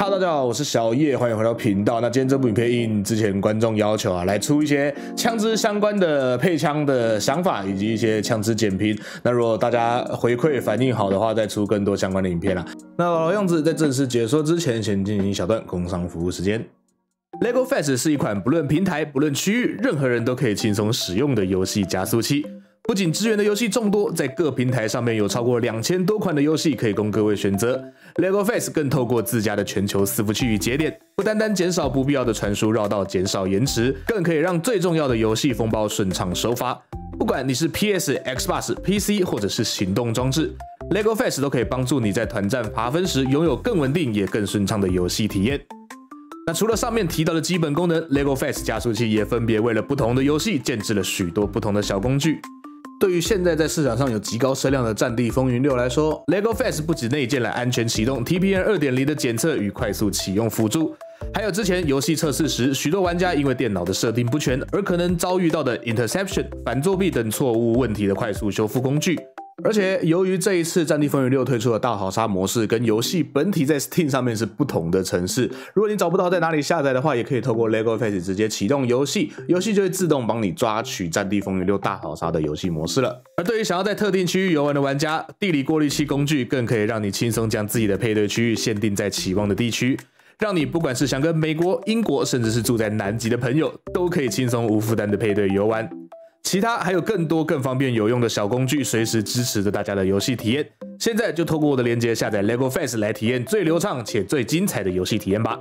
Hello， 大家好，我是小叶，欢迎回到频道。那今天这部影片应之前观众要求来出一些枪支相关的配枪的想法，以及一些枪支简评。那如果大家回馈反应好的话，再出更多相关的影片啦。那老样子，在正式解说之前，先进行一小段工商服务时间。LEGO Fast 是一款不论平台、不论区域，任何人都可以轻松使用的游戏加速器。不仅支援的游戏众多，在各平台上面有超过2000多款的游戏可以供各位选择。LEGO Fast 更透过自家的全球伺服器与节点，不单单减少不必要的传输绕道，减少延迟，更可以让最重要的游戏风暴顺畅收发。不管你是 PS、Xbox、PC 或者是行动装置，LEGO Fast 都可以帮助你在团战爬分时拥有更稳定也更顺畅的游戏体验。那除了上面提到的基本功能 ，LEGO Fast 加速器也分别为了不同的游戏建置了许多不同的小工具。对于现在在市场上有极高声量的《战地风云6》来说 ，LEGO Fast 不止内建了安全启动 TPM 2.0 的检测与快速启用辅助，还有之前游戏测试时，许多玩家因为电脑的设定不全而可能遭遇到的 interception、反作弊等错误问题的快速修复工具。而且由于这一次《战地风云6》推出的大逃杀模式跟游戏本体在 Steam 上面是不同的程式，如果你找不到在哪里下载的话，也可以透过 LEGO Fast 直接启动游戏，游戏就会自动帮你抓取《战地风云6》大逃杀的游戏模式了。而对于想要在特定区域游玩的玩家，地理过滤器工具更可以让你轻松将自己的配对区域限定在期望的地区，让你不管是想跟美国、英国，甚至是住在南极的朋友，都可以轻松无负担的配对游玩。其他还有更多更方便有用的小工具，随时支持着大家的游戏体验。现在就透过我的链接下载 LEGO Fast 来体验最流畅且最精彩的游戏体验吧。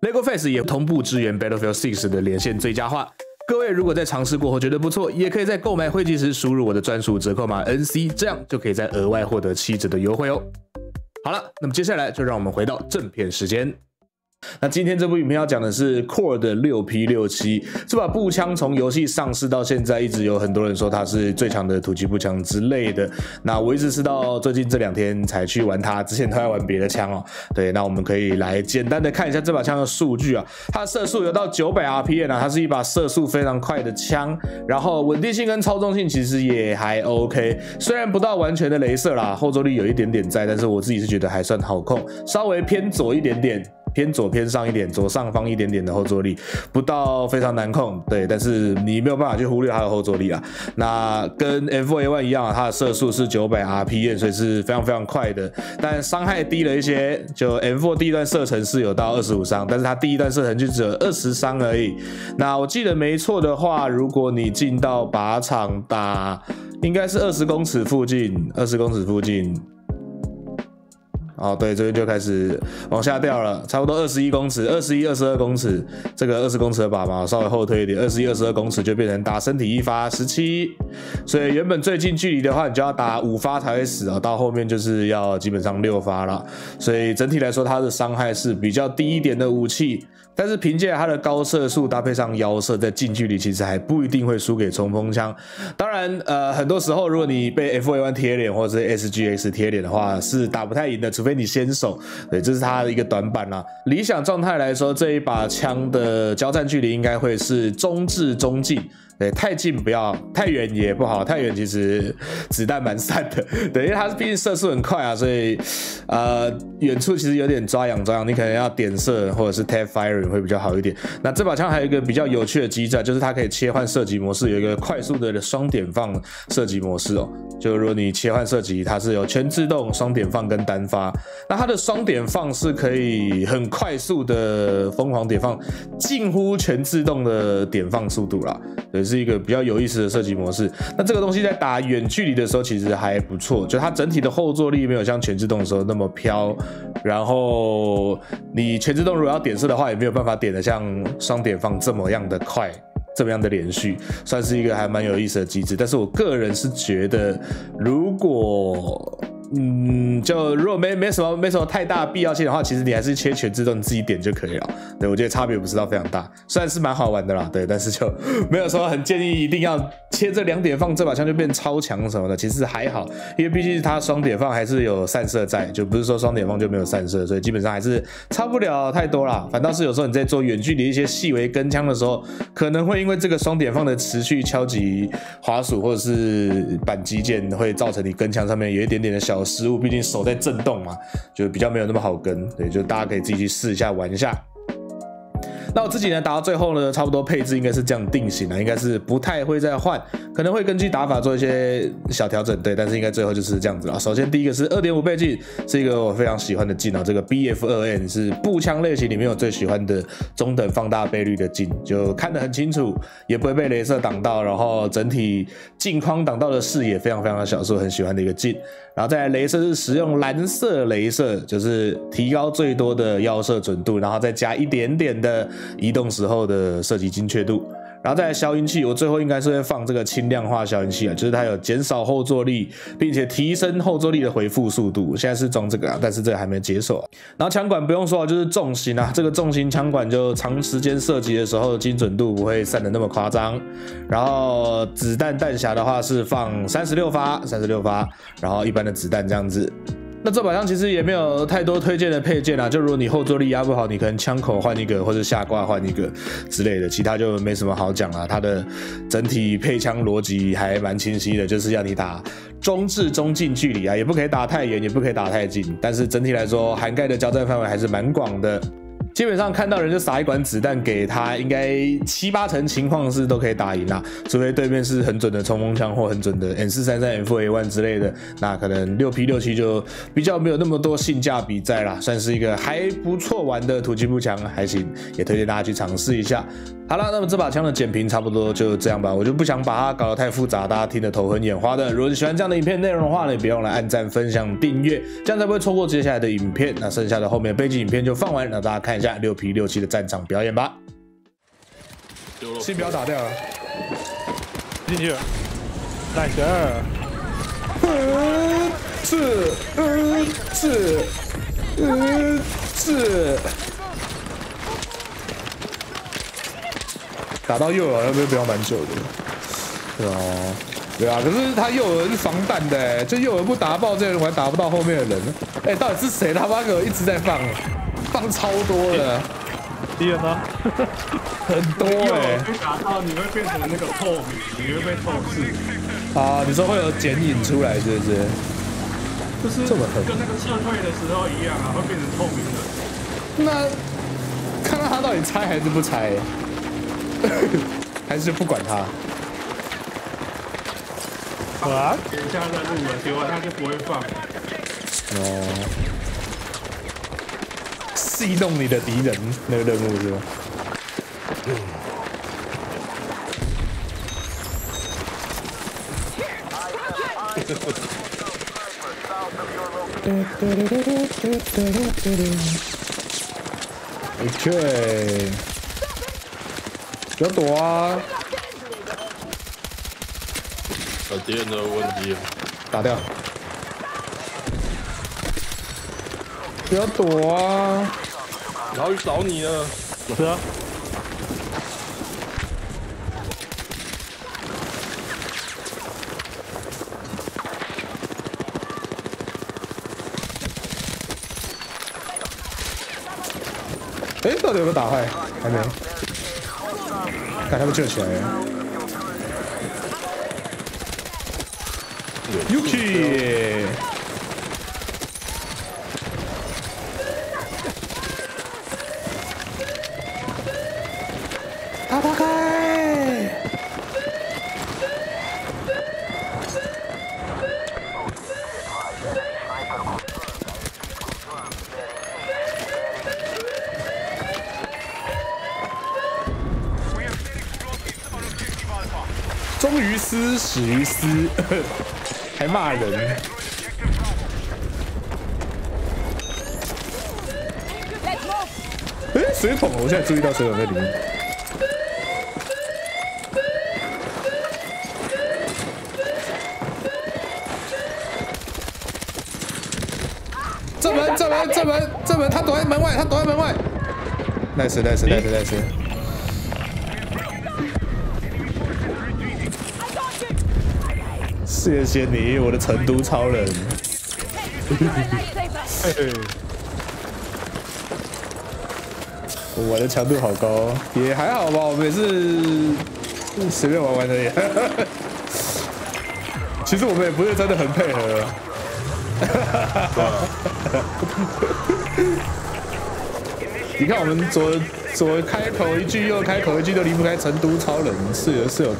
LEGO Fast 也同步支援 Battlefield 6的连线最佳化。各位如果在尝试过后觉得不错，也可以在购买会籍时输入我的专属折扣码 NC， 这样就可以再额外获得7折的优惠哦。好了，那么接下来就让我们回到正片时间。那今天这部影片要讲的是 Core 的 6P67， 这把步枪从游戏上市到现在，一直有很多人说它是最强的突击步枪之类的。那我一直是到最近这2天才去玩它，之前都在玩别的枪哦。对，那我们可以来简单的看一下这把枪的数据啊，它的射速有到900 RPM 啊，它是一把射速非常快的枪，然后稳定性跟操纵性其实也还 OK， 虽然不到完全的雷射啦，后坐力有一点点在，但是我自己是觉得还算好控，稍微偏左一点点。偏左偏上一点，左上方一点点的后坐力，不到非常难控，对，但是你没有办法去忽略它的后坐力啊。那跟 M4A1 一样啊，它的射速是900 RPM， 所以是非常非常快的，但伤害低了一些。就 M4 第一段射程是有到25伤，但是它第一段射程就只有20伤而已。那我记得没错的话，如果你进到靶场打，应该是20公尺附近，20公尺附近。哦，对，这边就开始往下掉了，差不多21公尺、21、22公尺，这个20公尺的靶嘛，稍微后推一点，21、22公尺就变成打身体1发17，所以原本最近距离的话，你就要打5发才会死啊，到后面就是要基本上6发了，所以整体来说，它的伤害是比较低一点的武器。但是凭借它的高射速搭配上腰射，在近距离其实还不一定会输给冲锋枪。当然，很多时候如果你被 M4A1 贴脸或者是 SGX 贴脸的话，是打不太赢的，除非你先手。对，这是它的一个短板啦。理想状态来说，这一把枪的交战距离应该会是中至中近。对，太近不要，太远也不好，太远其实子弹蛮散的。对，因为它毕竟射速很快啊，所以远处其实有点抓痒，你可能要点射或者是 tap firing 会比较好一点。那这把枪还有一个比较有趣的机制，就是它可以切换射击模式，有一个快速的双点放射击模式哦。就如果你切换射击，它是有全自动、双点放跟单发。那它的双点放是可以很快速的疯狂点放，近乎全自动的点放速度啦。对，是一个比较有意思的射击模式。那这个东西在打远距离的时候其实还不错，就它整体的后坐力没有像全自动的时候那么飘，然后你全自动如果要点射的话，也没有办法点得像双点放这么样的快。这么样的连续，算是一个还蛮有意思的机制。但是我个人是觉得，如果就如果没什么太大必要性的话，其实你还是切全自动，你自己点就可以了。对，我觉得差别不是到非常大，虽然是蛮好玩的啦，对，但是就没有说很建议一定要切这2点放这把枪就变超强什么的，其实还好，因为毕竟它双点放还是有散射在，就不是说双点放就没有散射，所以基本上还是差不了太多啦。反倒是有时候你在做远距离一些细微跟枪的时候，可能会因为这个双点放的持续敲击滑鼠或者是扳机键，会造成你跟枪上面有一点点的小小的失误，毕竟手在震动嘛，就比较没有那么好跟。对，就大家可以自己去试一下玩一下。那我自己呢，打到最后呢，差不多配置应该是这样定型了，应该是不太会再换，可能会根据打法做一些小调整，对，但是应该最后就是这样子了。首先第一个是 2.5 倍镜，是一个我非常喜欢的镜啊，这个 BF2N 是步枪类型里面我最喜欢的中等放大倍率的镜，就看得很清楚，也不会被雷射挡到，然后整体镜框挡到的视野非常非常的小，是我很喜欢的一个镜。然后再来雷射是使用蓝色雷射，就是提高最多的腰射准度，然后再加一点点的移动时候的射击精确度。然后再来消音器，我最后应该是会放这个轻量化消音器啊，就是它有减少后坐力，并且提升后坐力的回复速度。现在是装这个啊，但是这个还没解锁。然后枪管不用说，就是重型啊，这个重型枪管就长时间射击的时候精准度不会散得那么夸张。然后子弹弹匣的话是放36发，然后一般的子弹这样子。那这把枪其实也没有太多推荐的配件啊，就如果你后坐力压不好，你可能枪口换一个，或者下挂换一个之类的，其他就没什么好讲啦。它的整体配枪逻辑还蛮清晰的，就是要你打中至中近距离啊，也不可以打太远，也不可以打太近，但是整体来说涵盖的交战范围还是蛮广的。基本上看到人就撒一管子弹给他，应该7、8成情况是都可以打赢啦，除非对面是很准的冲锋枪或很准的 M433、M4A1 之类的，那可能6P、6P 就比较没有那么多性价比在啦，算是一个还不错玩的突击步枪，还行，也推荐大家去尝试一下。好了，那么这把枪的简评差不多就这样吧，我就不想把它搞得太复杂，大家听得头昏眼花的。如果你喜欢这样的影片内容的话呢，别忘了按赞、分享、订阅，这样才不会错过接下来的影片。那剩下的后面背景影片就放完，让大家看一下6P、6P的战场表演吧。先不要打掉了，进去了，nice。打到诱饵要不要蛮久的？对啊，对啊，可是他诱饵是防弹的，就诱饵不打爆这个人，我还打不到后面的人。哎，到底是谁他妈给我一直在放超多的？敌人呢？很多哎。被打到你会变成那个透明，你会被透视。啊，你说会有剪影出来是不是？就是这么狠，跟那个撤退的时候一样啊，会变成透明的。那看到他到底拆还是不拆？还是不管他？啊？等一下再录了，结果他就不会放。哦，戏弄你的敌人那个任务是吧？OK。不要躲啊！有敌人的问题，打掉！不要躲啊！然后去找你了。是啊。哎，到底有没有打坏？还没。看他们救起来了 ，Yuki， 打开！忠于私，始于私，还骂人。哎，水桶！我现在注意到水桶在里面。正门！他躲在门外！nice！ 谢谢你，我的成都超人。我玩的强度好高，也还好吧，我们也是随便玩玩的也。其实我们也不是真的很配合。你看我们左开口一句，右开口一句，都离不开成都超人，是有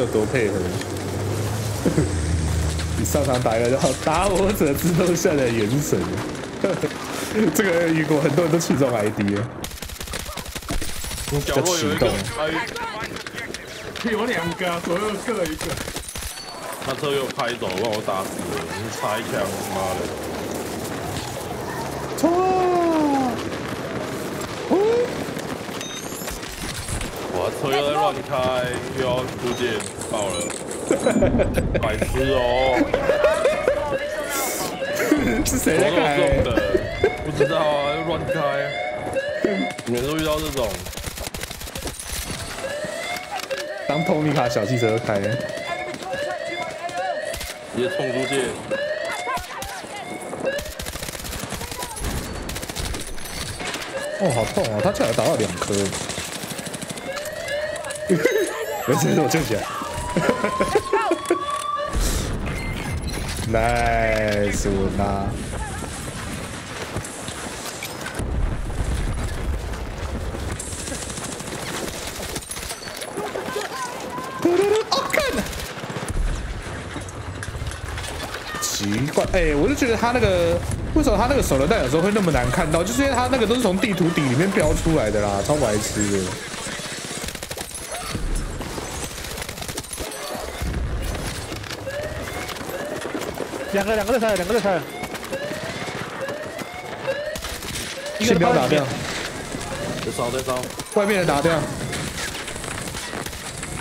多配合。你上场打一个叫打我者自动下的元神，这个遇过很多人都取这种 ID 了。角落有一个，有两个，左右各一个。他车又开走，把我打死了，你插一枪，妈的！冲啊！我车又在乱开，又要出界，爆了！白痴哦！是谁在开？的？不知道啊，乱开。每次都遇到这种。当托米卡小汽车开，直接冲出界。哦，好痛哦！他竟然打到2颗。没事，我救起来。nice 稳啊！哦，看！奇怪，我就觉得他那个为什么他那个手榴弹有时候会那么难看到，就是因为他那个都是从地图底里面标出来的啦，超白痴的。两个在拆，2个在拆。先不要打掉，在烧。外面的打掉，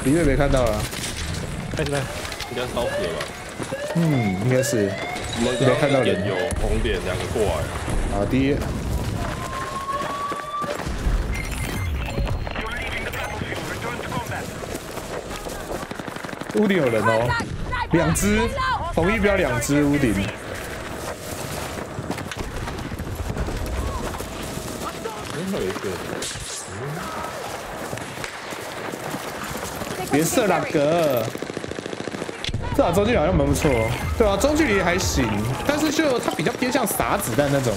里面没看到了。开起来，应该烧死了吧？应该是。我们没看到人，有红点2个过来。好的。屋顶有人哦，2只，红一标2只屋顶。还有一个。别射那个。这把中距离好像蛮不错，对啊，中距离还行，但是就它比较偏向撒子弹那种，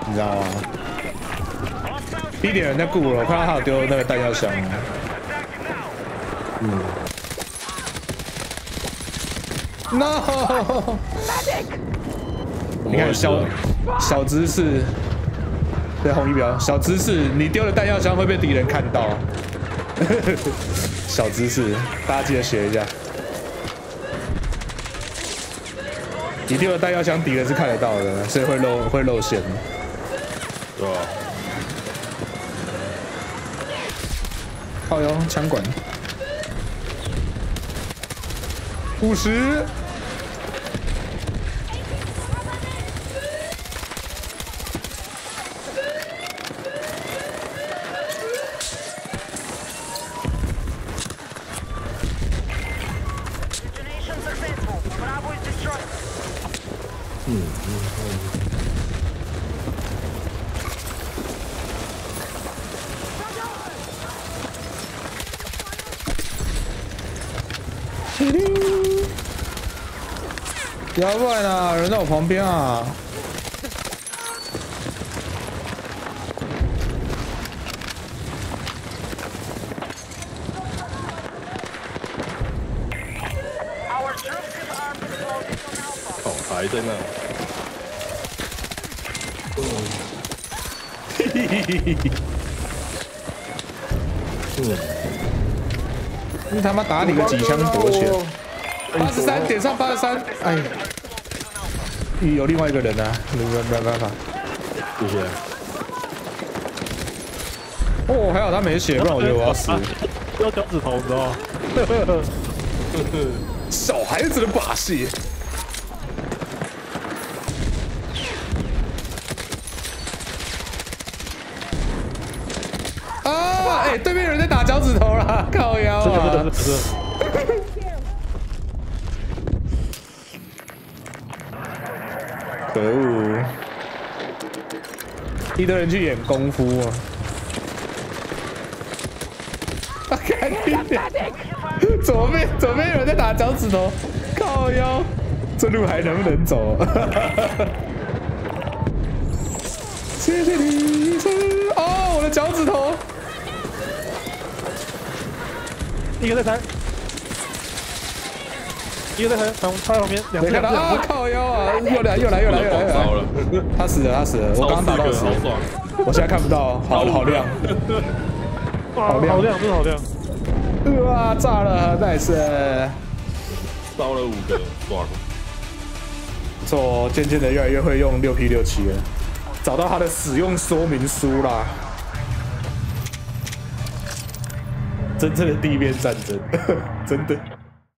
你知道吗？第一点人在顾了，我看到他有丢那个弹药箱。No！ 你看小知识，对红一标小知识，你丢的弹药箱会被敌人看到。小知识，大家记得学一下。你丢的弹药箱，敌人是看得到的，所以会露馅。对吧？靠腰枪管50。要不然啊，人在我旁边啊！哦，还在那。你他妈打你个几枪躲起来！83点上83，哎，有另外一个人啊，没办法。谢谢。哦，还好他没血，不然我觉得我要死。要脚趾头，你知道吗？小孩子的把戏。啊！哎，对面有人在打脚趾头啦，靠腰啊！可恶！一堆人去演功夫啊！看你左边有人在打脚趾头，靠腰。这路还能不能走？谢谢你，哦，我的脚趾头。一个在拆，一个在拆，他在旁边，两只啊！靠腰啊！又来！他死了！我刚打到死了。我现在看不到，好亮，好亮，真的好亮！哇，炸了 ，nice！ 烧了5个，爽！不错，渐渐的越来越会用6P67了，找到它的使用说明书啦。真正的地面战争，真的。